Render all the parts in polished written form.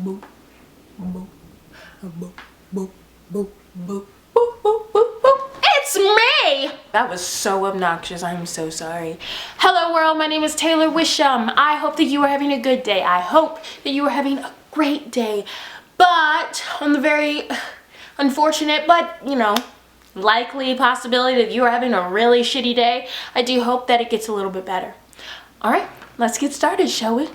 boop, boop, boop, boop, boop, boop, boop, boop, boop, boop. It's me! That was so obnoxious. I'm so sorry. Hello world, my name is Taylor Wishful. I hope that you are having a good day. I hope that you are having a great day. But on the very unfortunate, but likely possibility that you are having a really shitty day, I do hope that it gets a little bit better. All right, let's get started, shall we?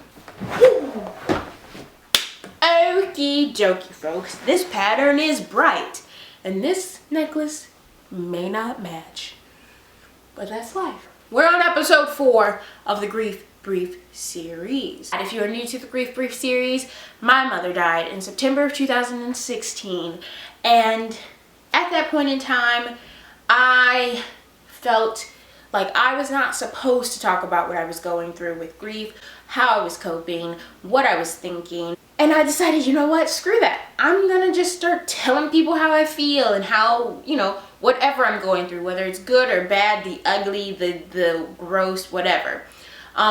Okie dokie, folks. This pattern is bright, and this necklace may not match, but that's life. We're on episode 4 of the Grief Brief series. And if you are new to the Grief Brief series, my mother died in September of 2016, and at that point in time, I felt like I was not supposed to talk about what I was going through with grief, how I was coping, what I was thinking. And I decided, you know what, screw that. I'm gonna just start telling people how I feel and how, whatever I'm going through, whether it's good or bad, the ugly, the gross, whatever.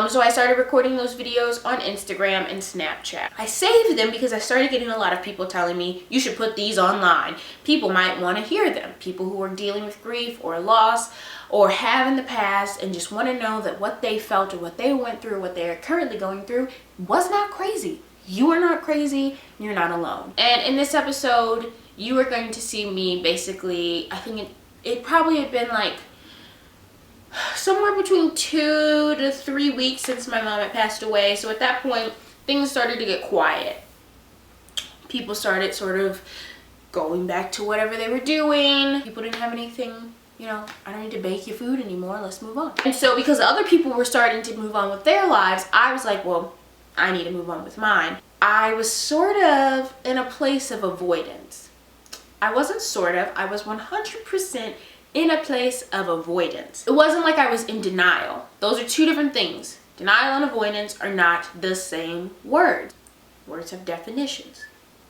So I started recording those videos on Instagram and Snapchat. I saved them because I started getting a lot of people telling me, you should put these online. People might want to hear them. People who are dealing with grief or loss or have in the past and just want to know that what they felt or what they went through, what they are currently going through was not crazy. You are not crazy. You're not alone. And in this episode, you are going to see me basically, I think it probably had been like somewhere between 2 to 3 weeks since my mom had passed away. So at that point, things started to get quiet. People started sort of going back to whatever they were doing. People didn't have anything, I don't need to bake your food anymore. Let's move on. And so because other people were starting to move on with their lives, I was like, well, I need to move on with mine. I was sort of in a place of avoidance. I wasn't sort of, I was 100% in a place of avoidance. It wasn't like I was in denial. Those are two different things. Denial and avoidance are not the same words. Words have definitions.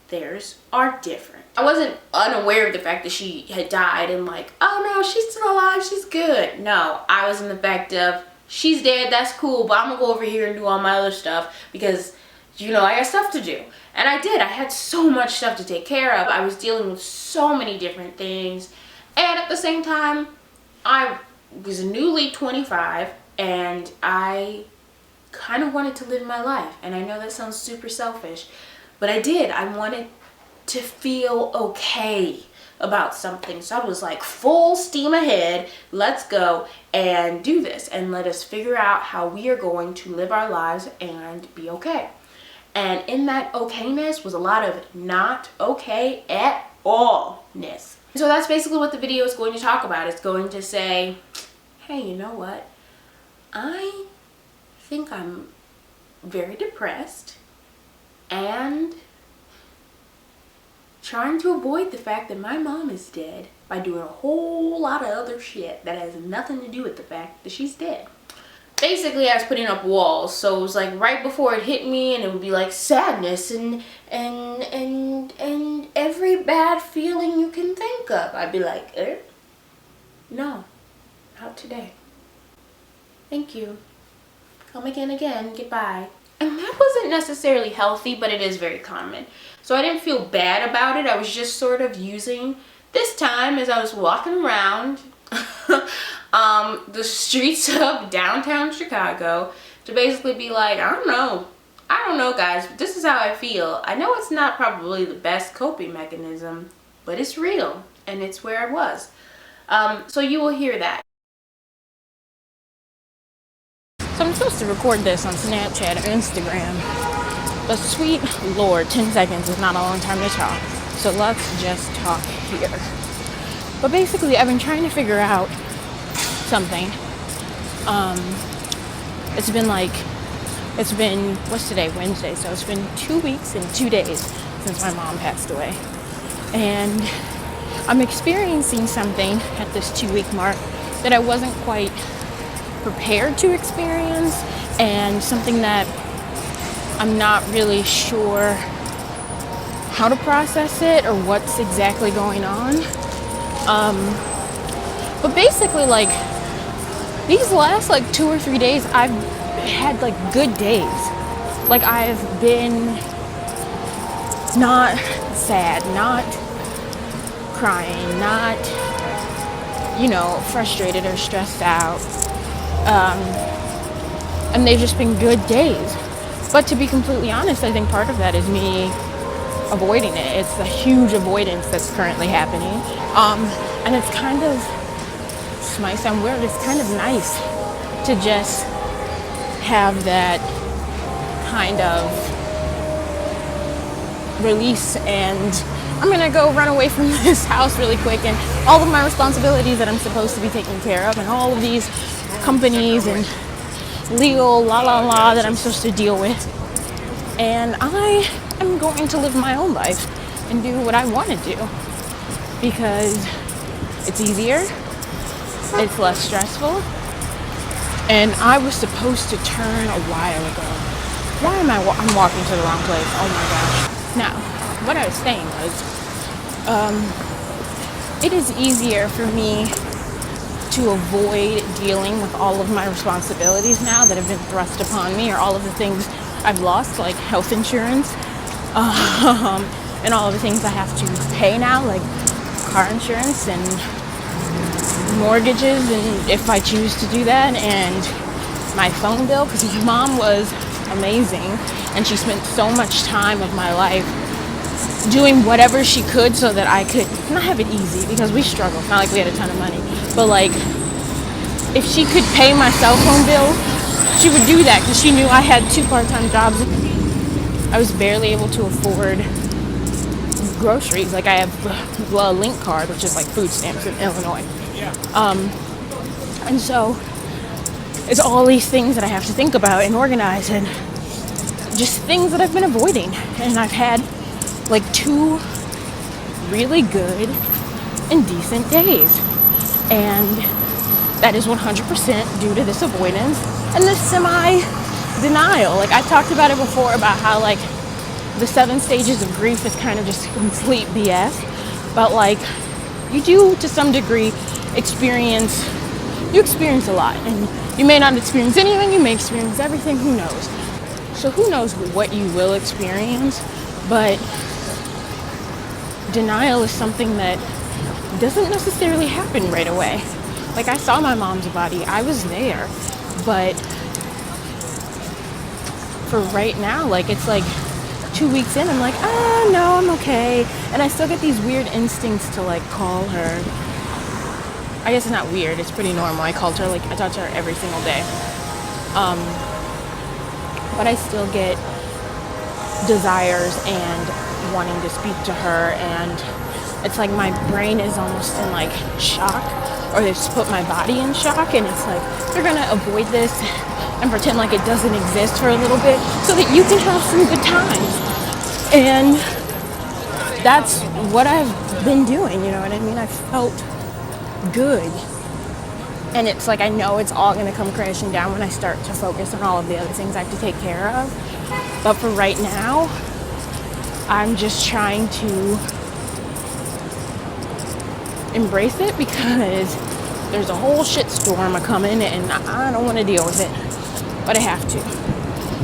Theirs are different. I wasn't unaware of the fact that she had died and like, oh no, she's still alive, she's good. No, I was in the fact of, she's dead, that's cool, but I'm gonna go over here and do all my other stuff because, I got stuff to do. And I did. I had so much stuff to take care of. I was dealing with so many different things. And at the same time, I was newly 25 and I kind of wanted to live my life. And I know that sounds super selfish, but I did. I wanted to feel okay about something. So I was like, full steam ahead, let's go and do this and let us figure out how we are going to live our lives and be okay. And in that okayness was a lot of not okay at all-ness. So that's basically what the video is going to talk about. It's going to say, hey, you know what? I think I'm very depressed and trying to avoid the fact that my mom is dead by doing a whole lot of other shit that has nothing to do with the fact that she's dead. Basically, I was putting up walls, so it was like right before it hit me, and it would be like sadness and every bad feeling you can think of. I'd be like, no, not today. Thank you. Come again, goodbye. And that wasn't necessarily healthy, but it is very common. So I didn't feel bad about it. I was just sort of using this time as I was walking around the streets of downtown Chicago to basically be like, I don't know guys, but this is how I feel. I know it's not probably the best coping mechanism, but it's real and it's where I was. So you will hear that. So I'm supposed to record this on Snapchat or Instagram, but sweet Lord, 10 seconds is not a long time to talk. So let's just talk here. But basically, I've been trying to figure out something. It's been, what's today? Wednesday. So it's been 2 weeks and 2 days since my mom passed away. And I'm experiencing something at this 2-week mark that I wasn't quite prepared to experience, and something that I'm not really sure how to process it or what's exactly going on. But basically, like, these last 2 or 3 days, I've had good days. Like, I've been not sad, not crying, not, you know, frustrated or stressed out. And they've just been good days. But to be completely honest, I think part of that is me avoiding it. It's a huge avoidance that's currently happening. And it's kind of, this might sound weird, it's kind of nice to just have that kind of release, and I'm gonna go run away from this house really quick, and all of my responsibilities that I'm supposed to be taking care of, and all of these companies and legal la that I'm supposed to deal with, and I am going to live my own life and do what I want to do because it's easier, it's less stressful. And I was supposed to turn a while ago. Why am I'm walking to the wrong place? Oh my gosh. Now, what I was saying was, it is easier for me to avoid dealing with all of my responsibilities now that have been thrust upon me, or all of the things I've lost, like health insurance, and all of the things I have to pay now, like car insurance and mortgages, and if I choose to do that, and my phone bill, because my mom was amazing and she spent so much time of my life doing whatever she could so that I could not have it easy, because we struggle. It's not like we had a ton of money, but like if she could pay my cell phone bill, she would do that because she knew I had 2 part-time jobs. I was barely able to afford groceries. Like I have a link card, which is like food stamps in Illinois. And so it's all these things that I have to think about and organize, and just things that I've been avoiding. And I've had like 2 really good and decent days, and that is 100% due to this avoidance and this semi-denial. Like I talked about it before, about how like the 7 stages of grief is kind of just complete BS, but like you do to some degree experience a lot, and you may not experience anything, you may experience everything, who knows. So who knows what you will experience, but denial is something that doesn't necessarily happen right away. Like I saw my mom's body, I was there, but for right now, like it's like 2 weeks in, I'm like, no, I'm okay. And I still get these weird instincts to like call her. I guess it's not weird, it's pretty normal. I talk to her every single day. But I still get desires and wanting to speak to her, and it's like my brain is almost in like shock, or they've just put my body in shock, and it's like, you're gonna avoid this and pretend like it doesn't exist for a little bit so that you can have some good times. And that's what I've been doing, you know what I mean? I felt good. And it's like, I know it's all going to come crashing down when I start to focus on all of the other things I have to take care of. But for right now, I'm just trying to embrace it, because there's a whole shitstorm coming and I don't want to deal with it, but I have to.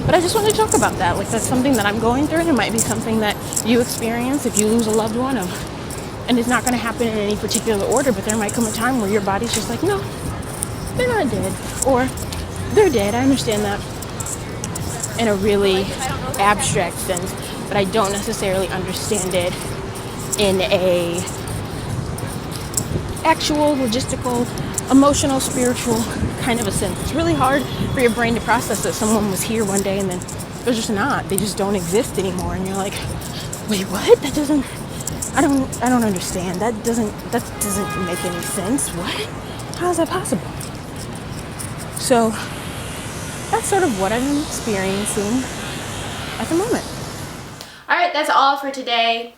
But I just want to talk about that. Like that's something that I'm going through, and it might be something that you experience if you lose a loved one. And it's not going to happen in any particular order, but there might come a time where your body's just like, no, they're not dead, or they're dead. I understand that in a really abstract sense, but I don't necessarily understand it in a actual, logistical, emotional, spiritual kind of a sense. It's really hard for your brain to process that someone was here one day and then they're just not. They just don't exist anymore, and you're like, wait, what? That doesn't. I don't understand. That doesn't make any sense. What? How is that possible? So that's sort of what I'm experiencing at the moment. All right, that's all for today.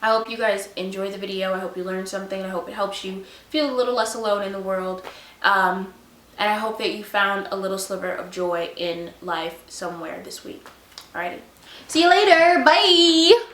I hope you guys enjoyed the video. I hope you learned something. I hope it helps you feel a little less alone in the world. And I hope that you found a little sliver of joy in life somewhere this week. All righty. See you later. Bye.